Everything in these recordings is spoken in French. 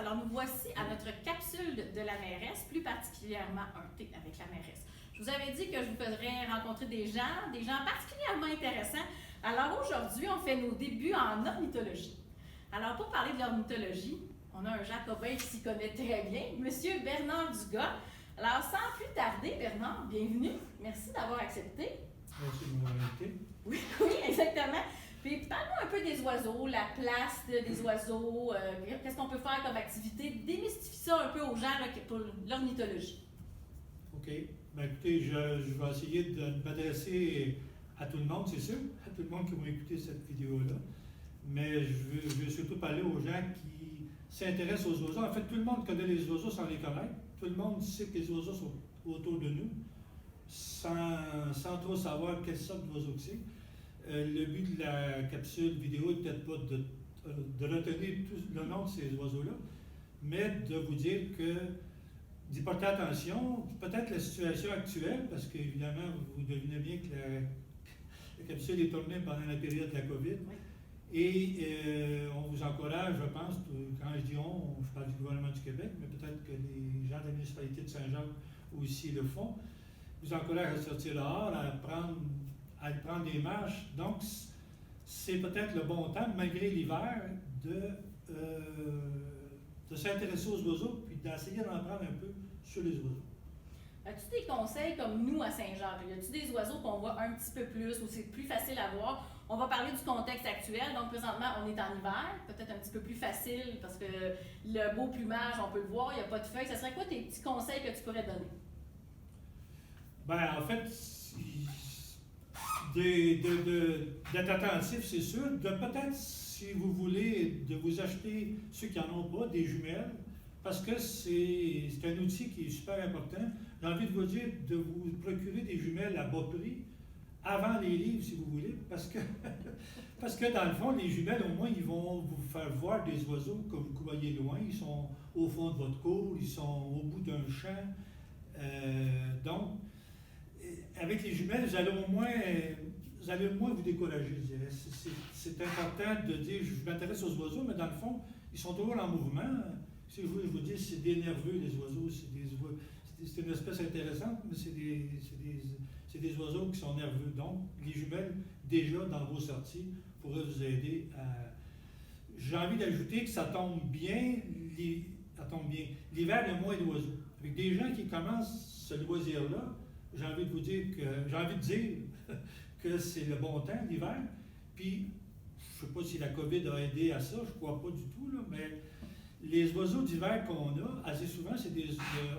Alors, nous voici à notre capsule de la mairesse, plus particulièrement un thé avec la mairesse. Je vous avais dit que je vous ferais rencontrer des gens particulièrement intéressants. Alors, aujourd'hui, on fait nos débuts en ornithologie. Alors, pour parler de l'ornithologie, on a un Jacobin qui s'y connaît très bien, Monsieur Bernard Dugas. Alors, sans plus tarder, Bernard, bienvenue. Merci d'avoir accepté. Merci de m'avoir invité. Oui, exactement. Puis, parle-nous un peu des oiseaux, la place des oiseaux, qu'est-ce qu'on peut faire comme activité. Démystifie ça un peu aux gens là, pour l'ornithologie. OK. Ben, écoutez, je vais essayer de m'adresser à tout le monde, c'est sûr, à tout le monde qui va écouter cette vidéo-là. Mais je veux surtout parler aux gens qui s'intéressent aux oiseaux. En fait, tout le monde connaît les oiseaux sans les connaître. Tout le monde sait que les oiseaux sont autour de nous, sans trop savoir quelle sorte d'oiseaux c'est. Le but de la capsule vidéo n'est peut-être pas de retenir tout le nom de ces oiseaux-là, mais de vous dire que d'y porter attention, peut-être la situation actuelle, parce qu'évidemment, vous devinez bien que la capsule est tournée pendant la période de la COVID. Oui. Et on vous encourage, je pense, quand je dis on, je parle du gouvernement du Québec, mais peut-être que les gens de la municipalité de Saint-Jacques aussi le font, vous encourage à sortir dehors, à prendre des marches. Donc, c'est peut-être le bon temps, malgré l'hiver, de s'intéresser aux oiseaux puis d'essayer d'en apprendre un peu sur les oiseaux. As-tu des conseils comme nous à Saint-Jacques? Y a-t-il des oiseaux qu'on voit un petit peu plus ou c'est plus facile à voir? On va parler du contexte actuel. Donc, présentement, on est en hiver, peut-être un petit peu plus facile parce que le beau plumage, on peut le voir, il n'y a pas de feuilles. Ça serait quoi tes petits conseils que tu pourrais donner? Ben, en fait, d'être attentif, c'est sûr. De peut-être, si vous voulez, de vous acheter, ceux qui n'en ont pas, des jumelles, parce que c'est un outil qui est super important. J'ai envie de vous dire de vous procurer des jumelles à bas prix avant les livres, si vous voulez, parce que dans le fond, les jumelles, au moins, ils vont vous faire voir des oiseaux que vous voyez loin. Ils sont au fond de votre cour, ils sont au bout d'un champ. Donc, avec les jumelles, vous allez au moins vous décourager, je dirais. C'est important de dire, je m'intéresse aux oiseaux, mais dans le fond, ils sont toujours en mouvement. Si je vous dis, c'est des nerveux, les oiseaux, c'est une espèce intéressante, mais c'est des oiseaux qui sont nerveux. Donc, les jumelles, déjà dans vos sorties, pourraient vous aider à... J'ai envie d'ajouter que ça tombe bien. L'hiver, il y a moins d'oiseaux. Avec des gens qui commencent ce loisir-là, j'ai envie de dire que c'est le bon temps, l'hiver. Puis, je ne sais pas si la COVID a aidé à ça, je ne crois pas du tout, là, mais les oiseaux d'hiver qu'on a, assez souvent,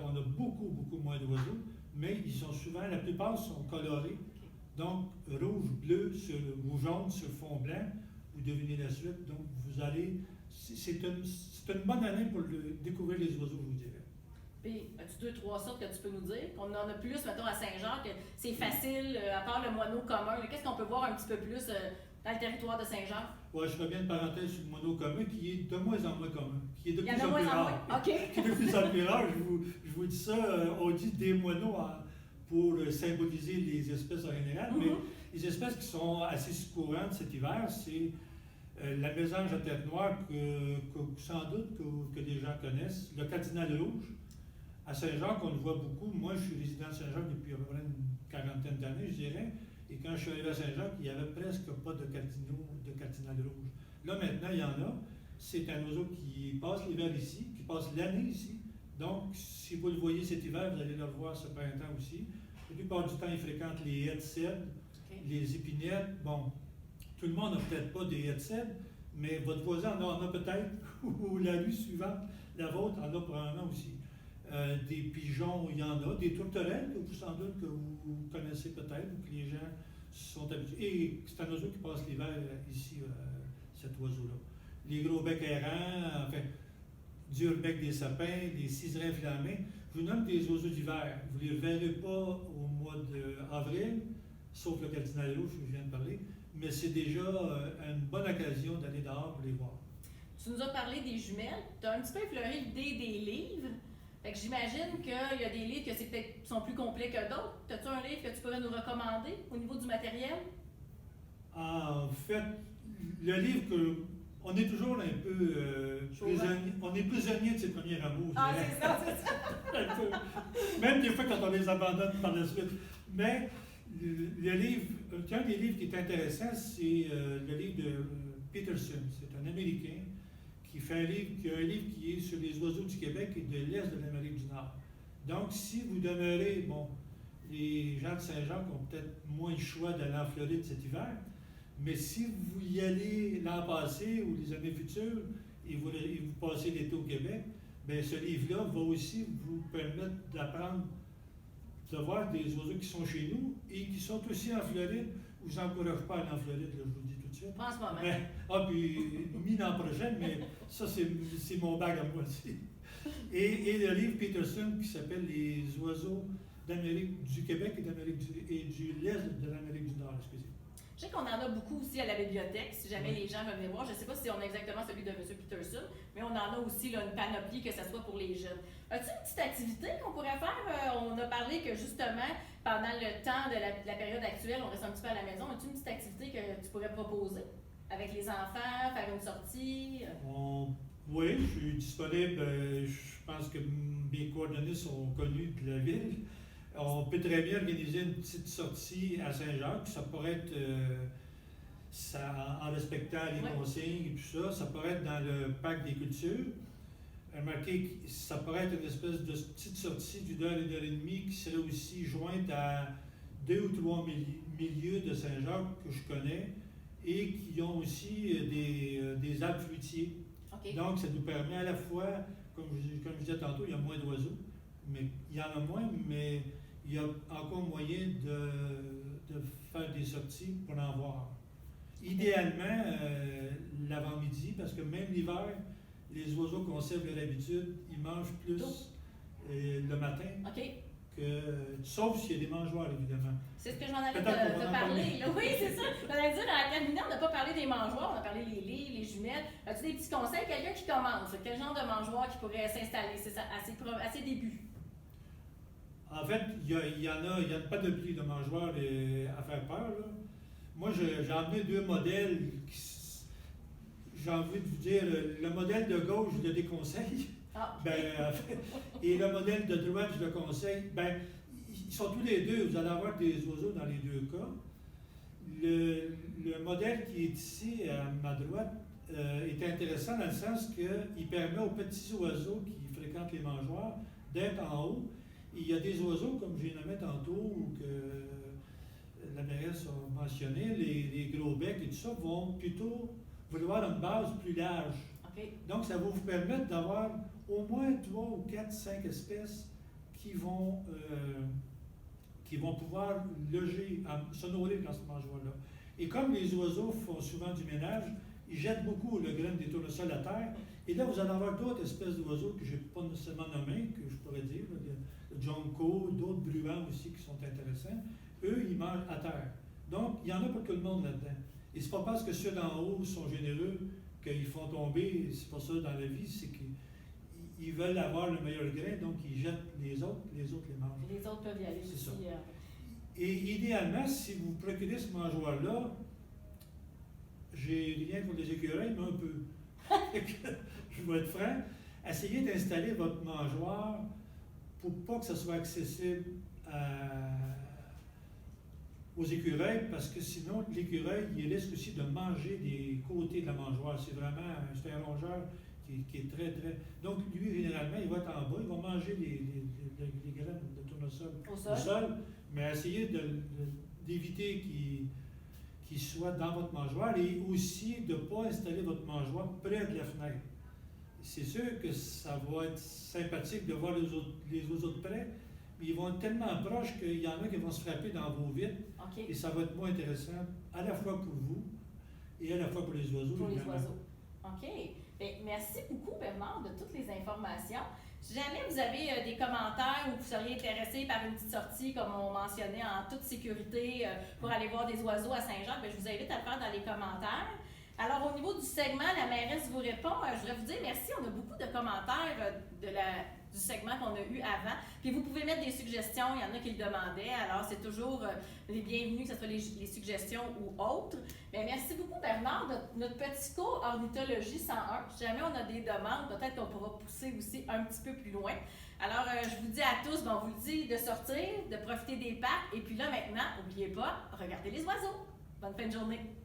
on a beaucoup, beaucoup moins d'oiseaux, mais ils sont souvent, la plupart sont colorés. Donc, rouge, bleu ou jaune sur fond blanc, vous devinez la suite. Donc, vous allez, c'est une bonne année pour découvrir les oiseaux, je vous dirais. Puis, as-tu 2-3 sortes que tu peux nous dire? Qu'on en a plus, mettons, à Saint-Jacques, c'est facile, à part le moineau commun. Qu'est-ce qu'on peut voir un petit peu plus dans le territoire de Saint-Jacques? Oui, je ferais bien une parenthèse sur le moineau commun qui est de moins en moins commun, qui est de plus en plus plus rare. OK. Qui est de plus en plus rare. Je vous dis ça, on dit des moineaux pour symboliser les espèces en général, mais les espèces qui sont assez courantes cet hiver, c'est la mésange à tête noire, que sans doute que les gens connaissent, le cardinal rouge. À Saint-Jacques, on le voit beaucoup. Moi, je suis résident de Saint-Jacques depuis à peu près une quarantaine d'années, je dirais. Et quand je suis arrivé à Saint-Jacques, il n'y avait presque pas de cardinal rouge. Là, maintenant, il y en a. C'est un oiseau qui passe l'hiver ici, qui passe l'année ici. Donc, si vous le voyez cet hiver, vous allez le voir ce printemps aussi. La plupart du temps, il fréquente les haies de cèdre, les épinettes. Bon, tout le monde n'a peut-être pas des haies de cèdre, mais votre voisin en a peut-être, ou la rue suivante, la vôtre, en a probablement aussi. Des pigeons, il y en a. Des tourterelles, sans doute, que vous connaissez peut-être, ou que les gens sont habitués. Et c'est un oiseau qui passe l'hiver ici, cet oiseau-là. Les gros becs errants, enfin, dur bec des sapins, les ciserets flammés. Je vous nomme des oiseaux d'hiver. Vous ne les verrez pas au mois d'avril, sauf le cardinal rouge, je viens de parler, mais c'est déjà une bonne occasion d'aller dehors pour les voir. Tu nous as parlé des jumelles. Tu as un petit peu effleuré l'idée des livres. Fait que j'imagine qu'il y a des livres qui sont plus complets que d'autres. As-tu un livre que tu pourrais nous recommander au niveau du matériel? En fait, le livre on est toujours un peu prisonnier, on est prisonnier de ses premiers amours. Ah, c'est ça, c'est ça. Un peu. Même des fois quand on les abandonne par la suite. Mais le livre, un des livres qui est intéressant, c'est le livre de Peterson. C'est un Américain qui fait un livre qui est sur les oiseaux du Québec et de l'Est de l'Amérique du Nord. Donc, si vous demeurez, bon, les gens de Saint-Jacques ont peut-être moins le choix d'aller en Floride cet hiver, mais si vous y allez l'an passé ou les années futures et vous passez l'été au Québec, bien, ce livre-là va aussi vous permettre d'apprendre, de voir des oiseaux qui sont chez nous et qui sont aussi en Floride. Je ne vous encourage pas à aller en Floride, là, je vous le dis tout de suite. Pas en ce moment. Mais, puis mis l'an prochain, mais ça, c'est mon bague à moi aussi. Et le livre Peterson qui s'appelle Les oiseaux d'Amérique du Québec et du l'Est de l'Amérique du Nord, excusez. Je sais qu'on en a beaucoup aussi à la bibliothèque, si jamais les gens veulent venir voir. Je ne sais pas si on a exactement celui de M. Peterson, mais on en a aussi là, une panoplie, que ce soit pour les jeunes. As-tu une petite activité qu'on pourrait faire? On a parlé que justement, pendant le temps de la période actuelle, on reste un petit peu à la maison. As-tu une petite activité que tu pourrais proposer avec les enfants, faire une sortie? Oui, je suis disponible. Je pense que mes coordonnées sont connues de la ville. On peut très bien organiser une petite sortie à Saint-Jacques. Ça pourrait être, en respectant les consignes et tout ça, ça pourrait être dans le parc des cultures. Remarquez que ça pourrait être une espèce de petite sortie d'une heure et demie qui serait aussi jointe à 2 ou 3 milieux de Saint-Jacques que je connais et qui ont aussi des arbres fruitiers. Okay. Donc, ça nous permet à la fois, comme je disais tantôt, il y a moins d'oiseaux, mais il y en a moins, mais il y a encore moyen de faire des sorties pour en voir. Idéalement, l'avant-midi, parce que même l'hiver, les oiseaux conservent leur habitude, ils mangent plus le matin, sauf s'il y a des mangeoires, évidemment. C'est ce que je m'en allais te parler. Là. Oui, c'est ça. J'allais dire, à la terminale, on n'a pas parlé des mangeoires, on a parlé des lits, les jumelles. As-tu des petits conseils? Quelqu'un qui commence, quel genre de mangeoire qui pourrait s'installer? C'est ça, à ses débuts. En fait, il y a pas de prix de mangeoires à faire peur. Là. Moi, j'ai emmené 2 modèles. J'ai envie de vous dire, le modèle de gauche, je le déconseille. Ah. Et le modèle de droite, je le conseille. Ils sont tous les deux, vous allez avoir des oiseaux dans les 2 cas. Le modèle qui est ici, à ma droite, est intéressant dans le sens qu'il permet aux petits oiseaux qui fréquentent les mangeoires d'être en haut. Et il y a des oiseaux, comme j'ai nommé tantôt, ou que la mairesse a mentionné, les gros becs et tout ça, vont plutôt vouloir une base plus large. Okay. Donc, ça va vous permettre d'avoir au moins 3 ou 4, 5 espèces qui vont pouvoir loger, se nourrir dans ce mangeoire-là. Et comme les oiseaux font souvent du ménage, ils jettent beaucoup le grain des tournesols à terre. Et là, vous allez avoir d'autres espèces d'oiseaux que je n'ai pas nécessairement nommés, que je pourrais dire, le jonco, d'autres bruants aussi qui sont intéressants. Eux, ils mangent à terre. Donc, il y en a pour tout le monde là-dedans. Et c'est pas parce que ceux d'en haut sont généreux qu'ils font tomber, c'est pas ça dans la vie, c'est qu'ils veulent avoir le meilleur grain, donc ils jettent les autres les mangent. Les autres peuvent y aller aussi. Et idéalement, si vous procurez ce mangeoire-là, j'ai rien contre les écureuils, mais un peu. Je vais être franc, essayez d'installer votre mangeoire pour pas que ce soit accessible aux écureuils, parce que sinon, l'écureuil, il risque aussi de manger des côtés de la mangeoire. C'est un rongeur qui est très, très... Donc, lui, généralement, il va être en bas, il va manger les graines de tournesol au sol, mais essayez d'éviter qu'il soit dans votre mangeoire et aussi de ne pas installer votre mangeoire près de la fenêtre. C'est sûr que ça va être sympathique de voir les oiseaux de près, mais ils vont être tellement proches qu'il y en a qui vont se frapper dans vos vitres. Okay. Et ça va être moins intéressant à la fois pour vous et à la fois pour les oiseaux. Pour les oiseaux. OK. Bien, merci beaucoup, Bernard, de toutes les informations. Si jamais vous avez des commentaires ou vous seriez intéressé par une petite sortie, comme on mentionnait, en toute sécurité, pour aller voir des oiseaux à Saint-Jacques, bien, je vous invite à le faire dans les commentaires. Alors, au niveau du segment, la mairesse vous répond. Je voudrais vous dire merci. On a beaucoup de commentaires du segment qu'on a eu avant. Puis vous pouvez mettre des suggestions, il y en a qui le demandaient, alors c'est toujours les bienvenus, que ce soit les suggestions ou autres. Bien, merci beaucoup Bernard, notre petit cours Ornithologie 101. Si jamais on a des demandes, peut-être qu'on pourra pousser aussi un petit peu plus loin. Alors, je vous dis à tous, on vous le dit de sortir, de profiter des parcs, et puis là maintenant, n'oubliez pas, regardez les oiseaux. Bonne fin de journée!